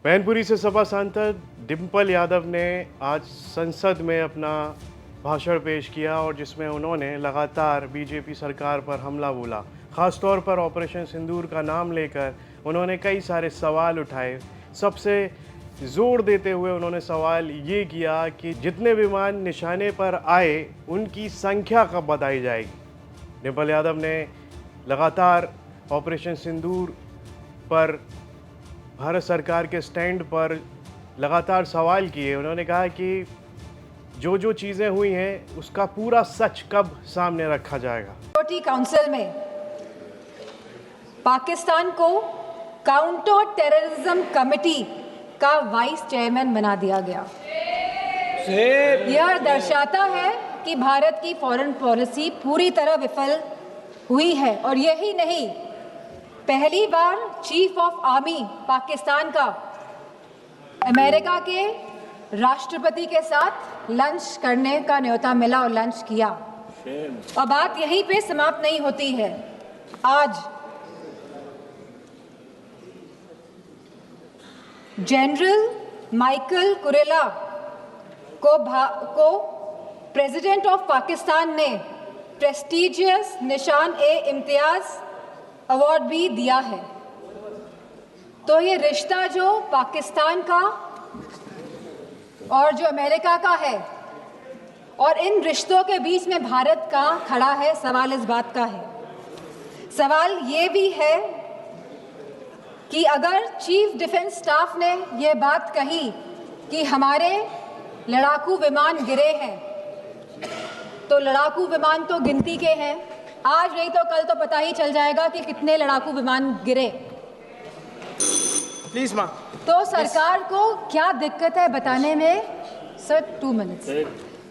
मैनपुरी से सपा सांसद डिम्पल यादव ने आज संसद में अपना भाषण पेश किया और जिसमें उन्होंने लगातार बीजेपी सरकार पर हमला बोला। ख़ास तौर पर ऑपरेशन सिंदूर का नाम लेकर उन्होंने कई सारे सवाल उठाए। सबसे जोर देते हुए उन्होंने सवाल ये किया कि जितने विमान निशाने पर आए उनकी संख्या कब बताई जाएगी। डिम्पल यादव ने लगातार ऑपरेशन सिंदूर पर भारत सरकार के स्टैंड पर लगातार सवाल किए। उन्होंने कहा कि जो चीज़ें हुई हैं उसका पूरा सच कब सामने रखा जाएगा। सिक्योरिटी काउंसिल में पाकिस्तान को काउंटर टेररिज्म कमेटी का वाइस चेयरमैन बना दिया गया। यह दर्शाता है कि भारत की फॉरेन पॉलिसी पूरी तरह विफल हुई है। और यही नहीं, पहली बार चीफ ऑफ आर्मी पाकिस्तान का अमेरिका के राष्ट्रपति के साथ लंच करने का न्योता मिला और लंच किया। और बात यहीं पे समाप्त नहीं होती है। आज जनरल माइकल कुरेला को प्रेसिडेंट ऑफ पाकिस्तान ने प्रेस्टिजियस निशान ए इम्तियाज अवार्ड भी दिया है। तो ये रिश्ता जो पाकिस्तान का और जो अमेरिका का है और इन रिश्तों के बीच में भारत का खड़ा है, सवाल इस बात का है। सवाल ये भी है कि अगर चीफ डिफेंस स्टाफ ने ये बात कही कि हमारे लड़ाकू विमान गिरे हैं, तो लड़ाकू विमान तो गिनती के हैं। आज नहीं तो कल तो पता ही चल जाएगा कि कितने लड़ाकू विमान गिरे। प्लीज मां। तो सरकार को क्या दिक्कत है बताने में? सर 2 मिनट्स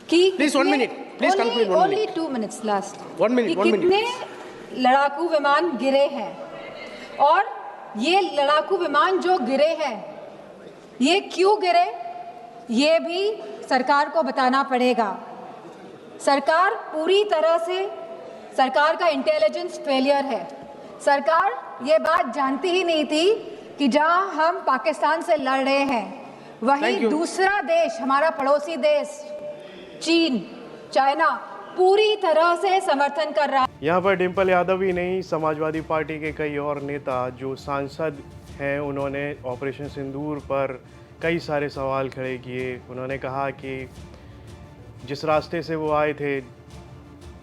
कि please 1 minute, please conclude 1 only minute, 2 minutes last 1 minute, 1 minute. कितने लड़ाकू विमान गिरे हैं और ये लड़ाकू विमान जो गिरे हैं ये क्यों गिरे, ये भी सरकार को बताना पड़ेगा। सरकार पूरी तरह से, सरकार का इंटेलिजेंस फेलियर है। सरकार ये बात जानती ही नहीं थी कि जहां हम पाकिस्तान से लड़ रहे हैं वहीं दूसरा देश, हमारा पड़ोसी देश चीन, चाइना पूरी तरह से समर्थन कर रहा है। यहाँ पर डिम्पल यादव ही नहीं, समाजवादी पार्टी के कई और नेता जो सांसद हैं उन्होंने ऑपरेशन सिंदूर पर कई सारे सवाल खड़े किए। उन्होंने कहा कि जिस रास्ते से वो आए थे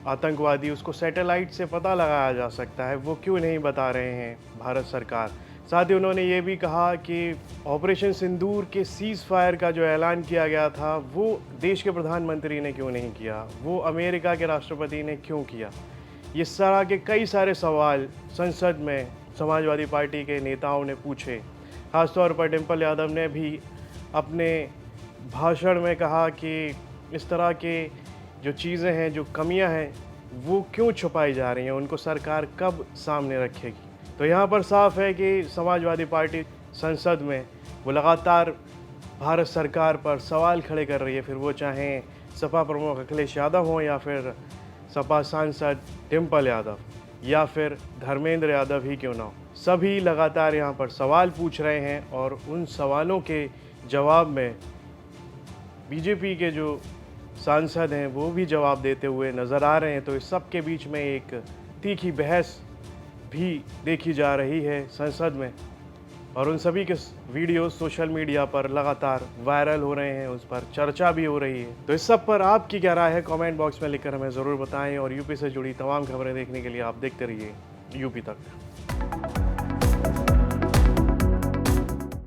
आतंकवादी, उसको सैटेलाइट से पता लगाया जा सकता है, वो क्यों नहीं बता रहे हैं भारत सरकार। साथ ही उन्होंने ये भी कहा कि ऑपरेशन सिंदूर के सीज़ फायर का जो ऐलान किया गया था वो देश के प्रधानमंत्री ने क्यों नहीं किया, वो अमेरिका के राष्ट्रपति ने क्यों किया। इस तरह के कई सारे सवाल संसद में समाजवादी पार्टी के नेताओं ने पूछे। ख़ासतौर पर डिम्पल यादव ने भी अपने भाषण में कहा कि इस तरह के जो चीज़ें हैं, जो कमियां हैं, वो क्यों छुपाई जा रही हैं, उनको सरकार कब सामने रखेगी। तो यहाँ पर साफ है कि समाजवादी पार्टी संसद में वो लगातार भारत सरकार पर सवाल खड़े कर रही है, फिर वो चाहें सपा प्रमुख अखिलेश यादव हों या फिर सपा सांसद डिम्पल यादव या फिर धर्मेंद्र यादव ही क्यों ना हो। सभी लगातार यहाँ पर सवाल पूछ रहे हैं और उन सवालों के जवाब में बीजेपी के जो सांसद हैं वो भी जवाब देते हुए नज़र आ रहे हैं। तो इस सब के बीच में एक तीखी बहस भी देखी जा रही है संसद में और उन सभी के वीडियो सोशल मीडिया पर लगातार वायरल हो रहे हैं, उस पर चर्चा भी हो रही है। तो इस सब पर आपकी क्या राय है, कमेंट बॉक्स में लिखकर हमें ज़रूर बताएं और यूपी से जुड़ी तमाम खबरें देखने के लिए आप देखते रहिए यूपी तक।